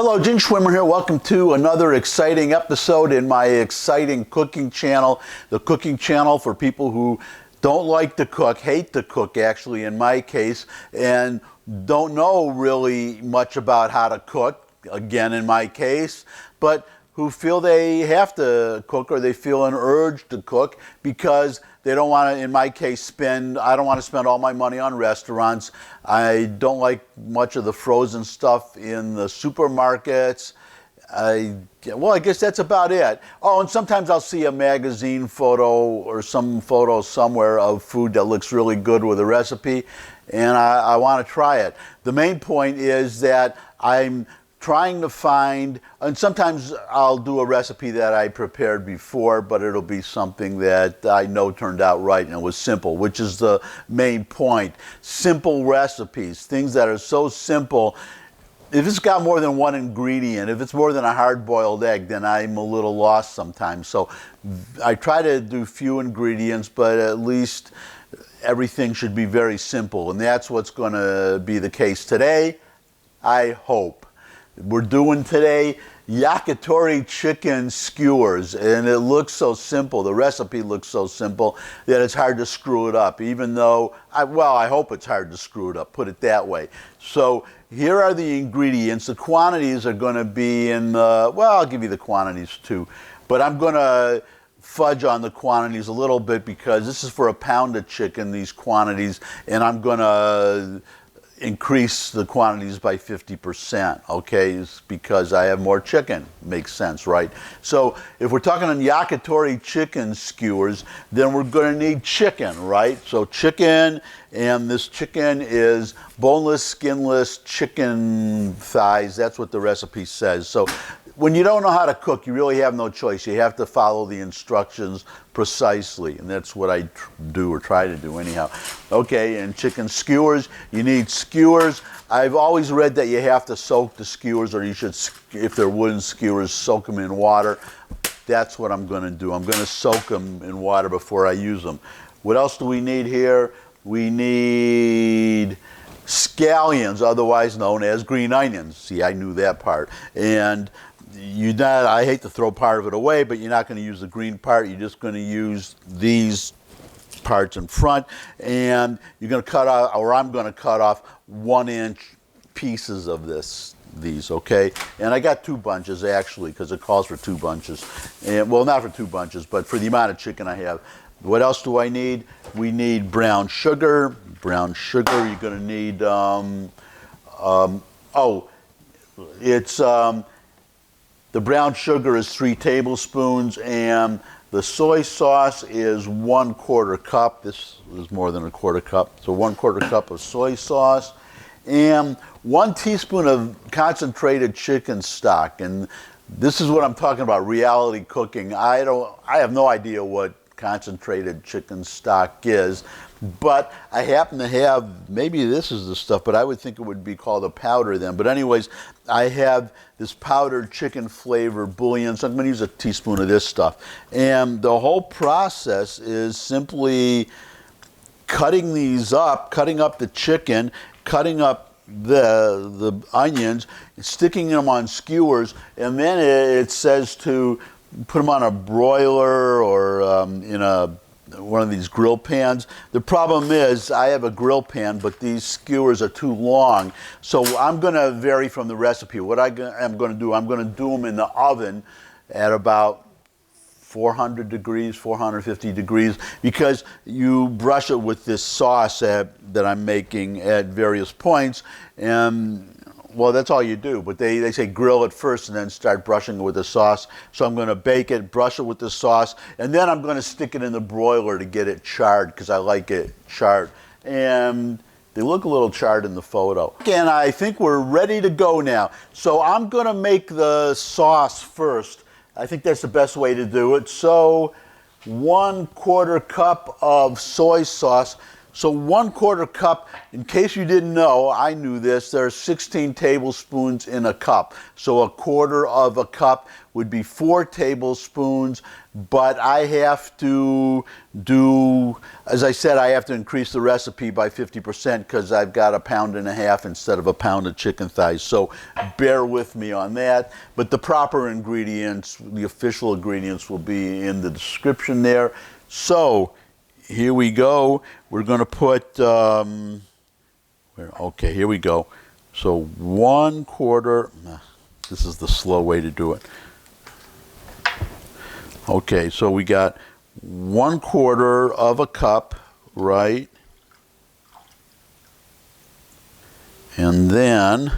Hello, Ginger Schwimmer here. Welcome to another exciting episode in my exciting cooking channel. The cooking channel for people who don't like to cook, hate to cook actually in my case, and don't know really much about how to cook, again in my case, but who feel they have to cook or they feel an urge to cook because they don't want to, in my case, I don't want to spend all my money on restaurants. I don't like much of the frozen stuff in the supermarkets. I guess that's about it. Oh, and sometimes I'll see a magazine photo or some photo somewhere of food that looks really good with a recipe, and I want to try it. The main point is that I'm trying to find, and sometimes I'll do a recipe that I prepared before, but it'll be something that I know turned out right and it was simple, which is the main point. Simple recipes, things that are so simple. If it's got more than one ingredient, if it's more than a hard-boiled egg, then I'm a little lost sometimes. So I try to do few ingredients, but at least everything should be very simple. And that's what's going to be the case today, I hope. We're doing today Yakitori Chicken Skewers, and it looks so simple. The recipe looks so simple that it's hard to screw it up, even though, I hope it's hard to screw it up, put it that way. So here are the ingredients. The quantities are going to be in, I'll give you the quantities too, but I'm going to fudge on the quantities a little bit because this is for a pound of chicken, these quantities, and I'm going to increase the quantities by 50%, okay? It's because I have more chicken. Makes sense, right? So if we're talking on Yakitori Chicken Skewers, then we're going to need chicken, right? So chicken, and this chicken is boneless, skinless chicken thighs. That's what the recipe says. So when you don't know how to cook, you really have no choice. You have to follow the instructions precisely, and that's what I do or try to do anyhow. Okay, and chicken skewers, you need skewers. I've always read that you have to soak the skewers, or you should, if they're wooden skewers, soak them in water. That's what I'm going to do. I'm going to soak them in water before I use them. What else do we need here? We need scallions, otherwise known as green onions. See, I knew that part. And I hate to throw part of it away, but you're not going to use the green part. You're just going to use these parts in front, and you're going to cut off, or I'm going to cut off 1-inch pieces of these, okay? And I got 2 bunches actually, because it calls for 2 bunches. And well, not for 2 bunches, but for the amount of chicken I have. What else do I need? We need brown sugar. Brown sugar. You're going to need. The brown sugar is 3 tablespoons, and the soy sauce is 1/4 cup. This is more than a 1/4 cup. So 1/4 cup of soy sauce, and 1 teaspoon of concentrated chicken stock. And this is what I'm talking about, reality cooking. I have no idea what concentrated chicken stock is, but I happen to have, maybe this is the stuff, but I would think it would be called a powder then. But anyways, I have this powdered chicken flavor bouillon, so I'm going to use a teaspoon of this stuff. And the whole process is simply cutting these up, cutting up the chicken, cutting up the onions, sticking them on skewers, and then it says to put them on a broiler or in one of these grill pans. The problem is I have a grill pan, but these skewers are too long. So I'm going to vary from the recipe. What I'm going to do, I'm going to do them in the oven at about 400 degrees, 450 degrees, because you brush it with this sauce that I'm making at various points. And well, that's all you do, but they say grill it first and then start brushing it with the sauce. So I'm going to bake it, brush it with the sauce, and then I'm going to stick it in the broiler to get it charred because I like it charred. And they look a little charred in the photo. And I think we're ready to go now. So I'm going to make the sauce first. I think that's the best way to do it. So 1/4 cup of soy sauce. So 1/4 cup, in case you didn't know, I knew this, there are 16 tablespoons in a cup. So 1/4 of a cup would be 4 tablespoons, but I have to do, as I said, I have to increase the recipe by 50% because I've got 1.5 pounds instead of 1 pound of chicken thighs. So bear with me on that. But the proper ingredients, the official ingredients, will be in the description there. So here we go. We're going to put, okay, here we go. So 1/4, this is the slow way to do it. Okay, so we got 1/4 of a cup, right? And then,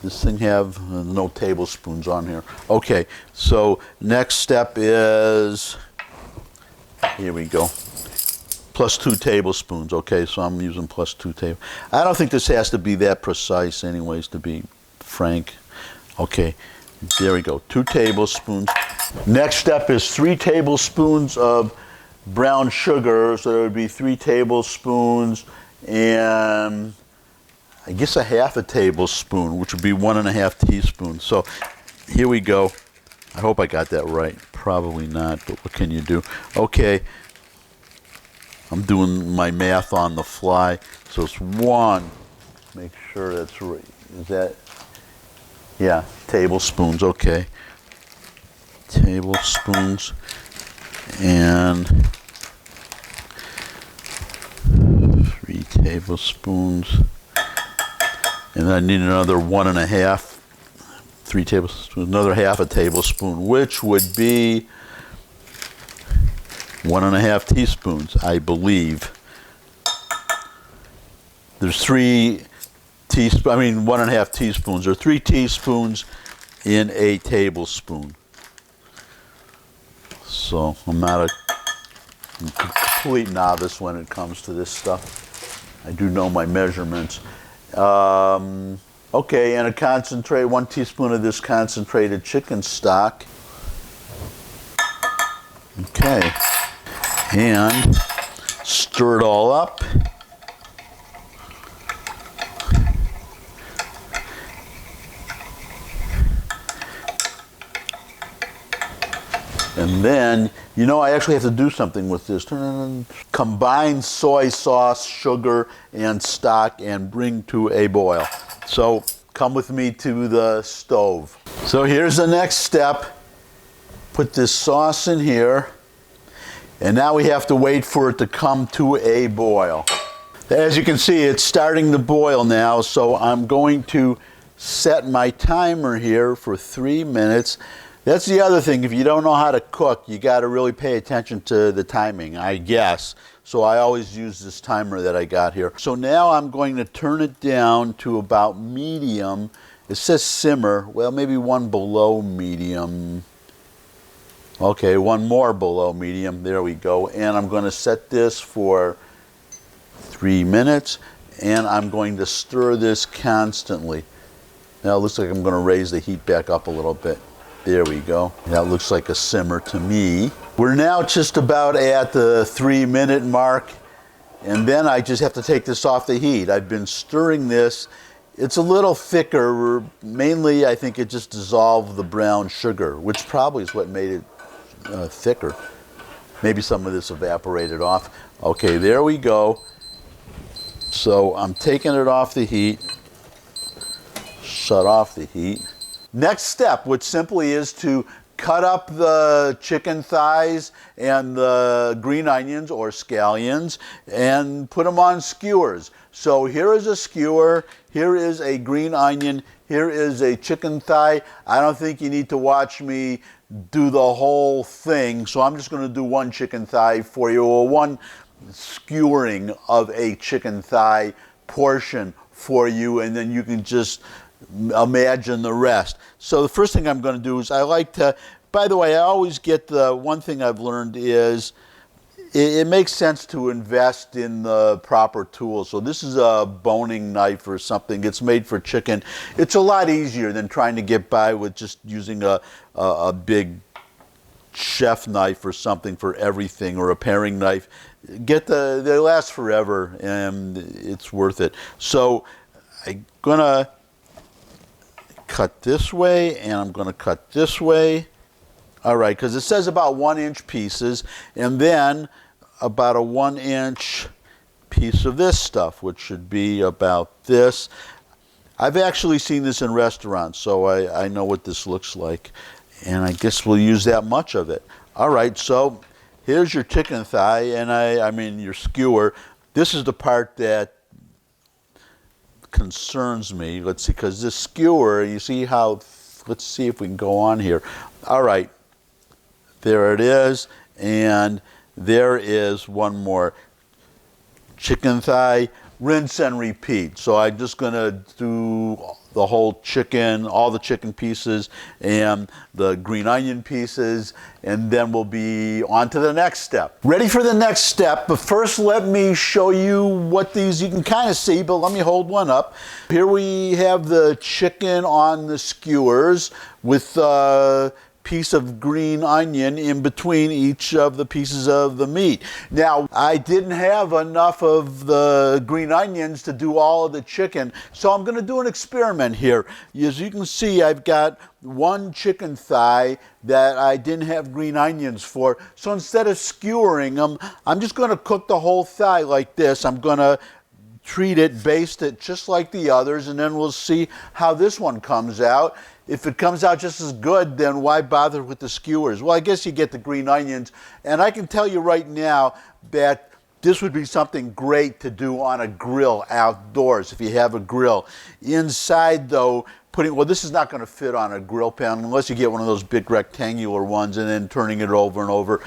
this thing have no tablespoons on here. Okay, so next step is, here we go. +2 tablespoons. Okay, so I'm using +2 tablespoons. I don't think this has to be that precise anyways, to be frank. Okay, there we go. 2 tablespoons. Next step is 3 tablespoons of brown sugar. So there would be 3 tablespoons and I guess 1/2 tablespoon, which would be 1.5 teaspoons. So here we go. I hope I got that right. Probably not, but what can you do? Okay. I'm doing my math on the fly. So it's 1, make sure that's right. Is that, yeah, tablespoons, okay. Tablespoons and 3 tablespoons. And then I need another 1.5, 3 tablespoons, another 1/2 tablespoon, which would be 1.5 teaspoons, I believe. There's 1.5 teaspoons, or 3 teaspoons in a tablespoon. So I'm not a complete novice when it comes to this stuff. I do know my measurements. Okay, and 1 teaspoon of this concentrated chicken stock. Okay. And stir it all up. And then, you know, I actually have to do something with this. Combine soy sauce, sugar, and stock and bring to a boil. So come with me to the stove. So here's the next step. Put this sauce in here. And now we have to wait for it to come to a boil. As you can see, it's starting to boil now, so I'm going to set my timer here for 3 minutes. That's the other thing, if you don't know how to cook, you got to really pay attention to the timing, I guess. So I always use this timer that I got here. So now I'm going to turn it down to about medium. It says simmer, well, maybe 1 below medium. Okay, 1 more below medium, there we go. And I'm going to set this for 3 minutes, and I'm going to stir this constantly. Now it looks like I'm going to raise the heat back up a little bit. There we go. That looks like a simmer to me. We're now just about at the 3-minute mark, and then I just have to take this off the heat. I've been stirring this. It's a little thicker. Mainly, I think it just dissolved the brown sugar, which probably is what made it thicker. Maybe some of this evaporated off. Okay, there we go. So I'm taking it off the heat. Shut off the heat. Next step, which simply is to cut up the chicken thighs and the green onions or scallions and put them on skewers. So here is a skewer, here is a green onion, here is a chicken thigh. I don't think you need to watch me do the whole thing, so I'm just going to do 1 chicken thigh for you, or 1 skewering of a chicken thigh portion for you, and then you can just imagine the rest. So the first thing I'm going to do is I like to, by the way, I always get the one thing I've learned is it makes sense to invest in the proper tools. So this is a boning knife or something. It's made for chicken. It's a lot easier than trying to get by with just using a big chef knife or something for everything, or a paring knife. They last forever, and it's worth it. So I'm gonna cut this way, and I'm gonna cut this way. All right, because it says about 1-inch pieces, and then about a 1-inch piece of this stuff, which should be about this. I've actually seen this in restaurants, so I know what this looks like, and I guess we'll use that much of it. All right, so here's your chicken thigh, and I mean your skewer. This is the part that concerns me. Let's see, because this skewer, you see how, let's see if we can go on here. All right, there it is, and there is one more. Chicken thigh, rinse and repeat. So I'm just going to do the whole chicken, all the chicken pieces and the green onion pieces, and then we'll be on to the next step. Ready for the next step, but first let me show you what these, you can kind of see, but let me hold one up. Here we have the chicken on the skewers with piece of green onion in between each of the pieces of the meat. Now, I didn't have enough of the green onions to do all of the chicken, so I'm going to do an experiment here. As you can see, I've got one chicken thigh that I didn't have green onions for, so instead of skewering them, I'm just going to cook the whole thigh like this. I'm going to treat it, baste it just like the others, and then we'll see how this one comes out. If it comes out just as good, then why bother with the skewers? Well, I guess you get the green onions, and I can tell you right now that this would be something great to do on a grill outdoors if you have a grill. Inside though, well, this is not going to fit on a grill pan unless you get one of those big rectangular ones and then turning it over and over.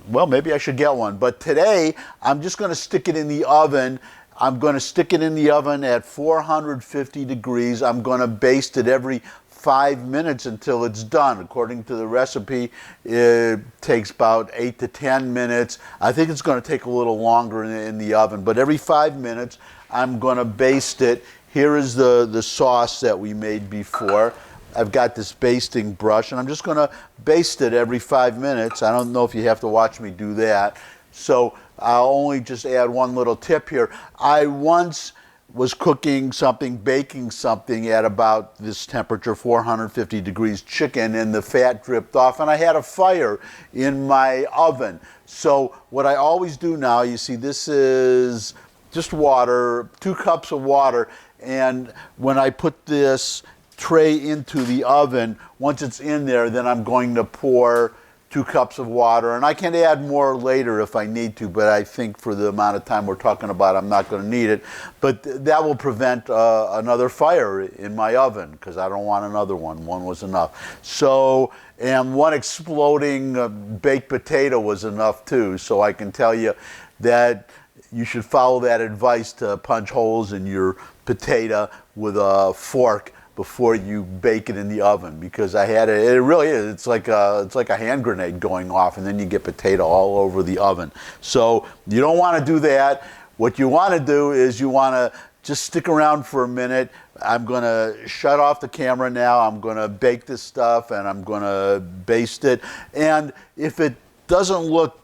Well, maybe I should get one, but today I'm just going to stick it in the oven. I'm going to stick it in the oven at 450 degrees. I'm going to baste it every 5 minutes until it's done. According to the recipe, it takes about 8 to 10 minutes. I think it's going to take a little longer in the oven, but every 5 minutes I'm going to baste it. Here is the sauce that we made before. I've got this basting brush, and I'm just going to baste it every 5 minutes. I don't know if you have to watch me do that. So I'll only just add one little tip here. I once was cooking something, baking something at about this temperature, 450 degrees chicken, and the fat dripped off, and I had a fire in my oven. So what I always do now, you see this is just water, 2 cups of water, and when I put this tray into the oven, once it's in there, then I'm going to pour 2 cups of water, and I can add more later if I need to, but I think for the amount of time we're talking about, I'm not going to need it. But that will prevent another fire in my oven, because I don't want another one. One was enough. So, and one exploding baked potato was enough too. So I can tell you that you should follow that advice to punch holes in your potato with a fork before you bake it in the oven, because I had it. It really is. It's like a hand grenade going off, and then you get potato all over the oven. So you don't want to do that. What you want to do is you want to just stick around for a minute. I'm going to shut off the camera now. I'm going to bake this stuff, and I'm going to baste it. And if it doesn't look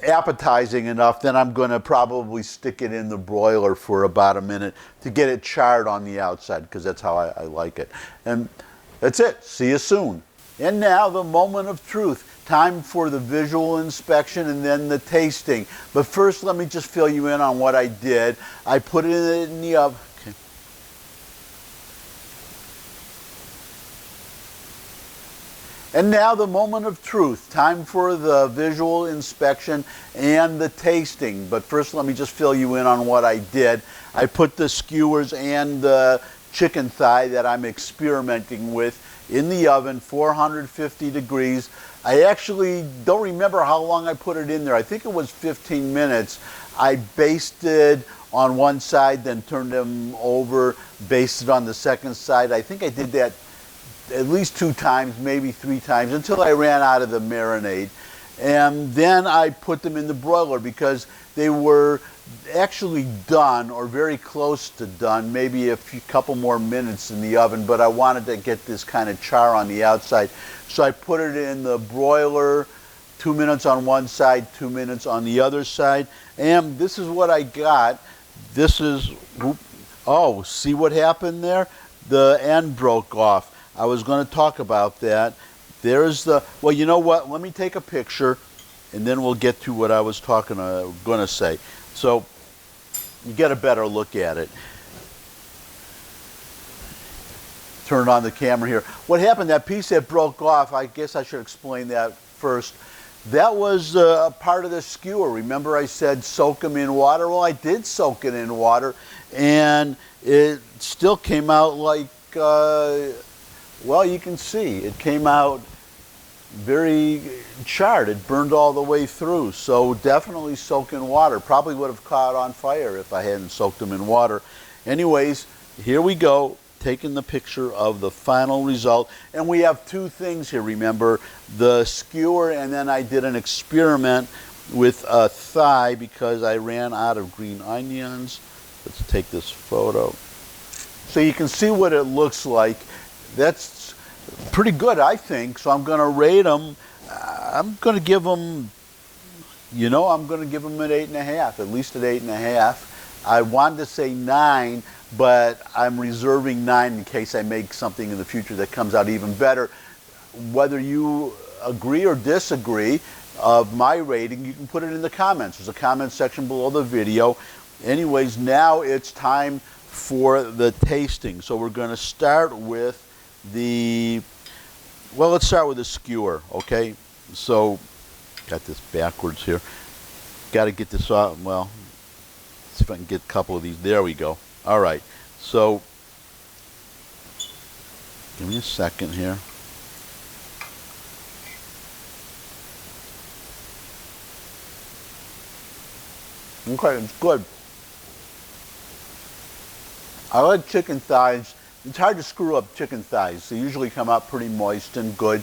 appetizing enough, then I'm going to probably stick it in the broiler for about a minute to get it charred on the outside, because that's how I like it. And that's it. See you soon. And now the moment of truth. Time for the visual inspection and then the tasting. But first, let me just fill you in on what I did. I put it in the oven. And now the moment of truth. Time for the visual inspection and the tasting. But first, let me just fill you in on what I did. I put the skewers and the chicken thigh that I'm experimenting with in the oven, 450 degrees. I actually don't remember how long I put it in there. I think it was 15 minutes. I basted on one side, then turned them over, basted on the second side. I think I did that at least 2 times, maybe 3 times, until I ran out of the marinade. and then I put them in the broiler because they were actually done or very close to done, maybe a couple more minutes in the oven, but I wanted to get this kind of char on the outside. So I put it in the broiler, 2 minutes on one side, 2 minutes on the other side, and this is what I got. This is, oh, see what happened there? The end broke off. I was going to talk about that. There's the, well, you know what? Let me take a picture, and then we'll get to what I was going to say. So you get a better look at it. Turn on the camera here. What happened, that piece that broke off, I guess I should explain that first. That was a part of the skewer. Remember I said soak them in water? Well, I did soak it in water, and it still came out like, well, you can see. It came out very charred. It burned all the way through. So definitely soak in water. Probably would have caught on fire if I hadn't soaked them in water. Anyways, here we go, taking the picture of the final result. And we have two things here, remember, the skewer, and then I did an experiment with a thigh because I ran out of green onions. Let's take this photo. So you can see what it looks like. That's pretty good, I think. So I'm going to rate them. I'm going to give them, you know, I'm going to give them an 8.5, at least an 8.5. I wanted to say 9, but I'm reserving 9 in case I make something in the future that comes out even better. Whether you agree or disagree of my rating, you can put it in the comments. There's a comment section below the video. Anyways, now it's time for the tasting. So we're going to start with the, well, let's start with the skewer, okay? So, got this backwards here. Got to get this off, well, see if I can get a couple of these. There we go. All right, so give me a second here. Okay, it's good. I like chicken thighs. It's hard to screw up chicken thighs. They usually come out pretty moist and good.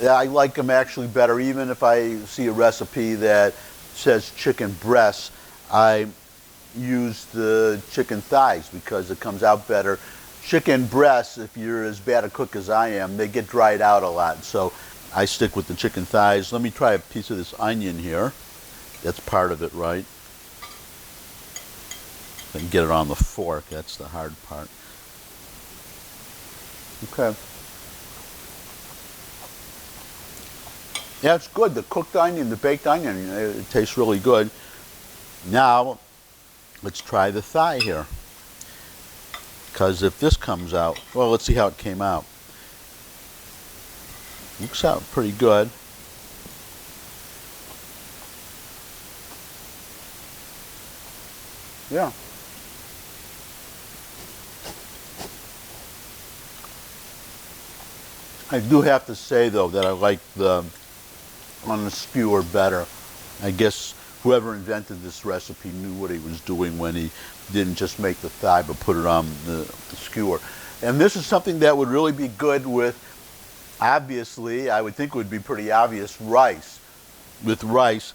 I like them actually better, even if I see a recipe that says chicken breasts, I use the chicken thighs because it comes out better. Chicken breasts, if you're as bad a cook as I am, they get dried out a lot. So I stick with the chicken thighs. Let me try a piece of this onion here. That's part of it, right? And get it on the fork. That's the hard part. Okay. Yeah, it's good. The cooked onion, the baked onion, it tastes really good. Now, let's try the thigh here. Because if this comes out, well, let's see how it came out. Looks out pretty good. Yeah. I do have to say, though, that I like the on the skewer better. I guess whoever invented this recipe knew what he was doing when he didn't just make the thigh but put it on the skewer. And this is something that would really be good with, obviously, I would think it would be pretty obvious, rice. With rice,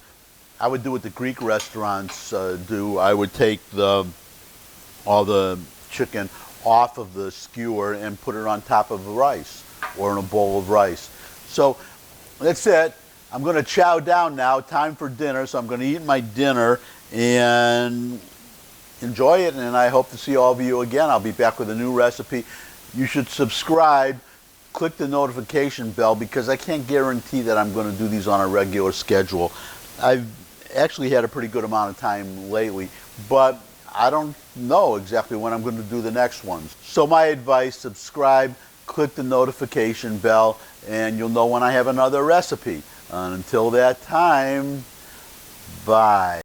I would do what the Greek restaurants do. I would take all the chicken off of the skewer and put it on top of the rice or in a bowl of rice. So that's it. I'm going to chow down now. Time for dinner. So I'm going to eat my dinner and enjoy it. And I hope to see all of you again. I'll be back with a new recipe. You should subscribe. Click the notification bell because I can't guarantee that I'm going to do these on a regular schedule. I've actually had a pretty good amount of time lately, but I don't know exactly when I'm going to do the next ones. So my advice, subscribe, click the notification bell, and you'll know when I have another recipe. Until that time, bye.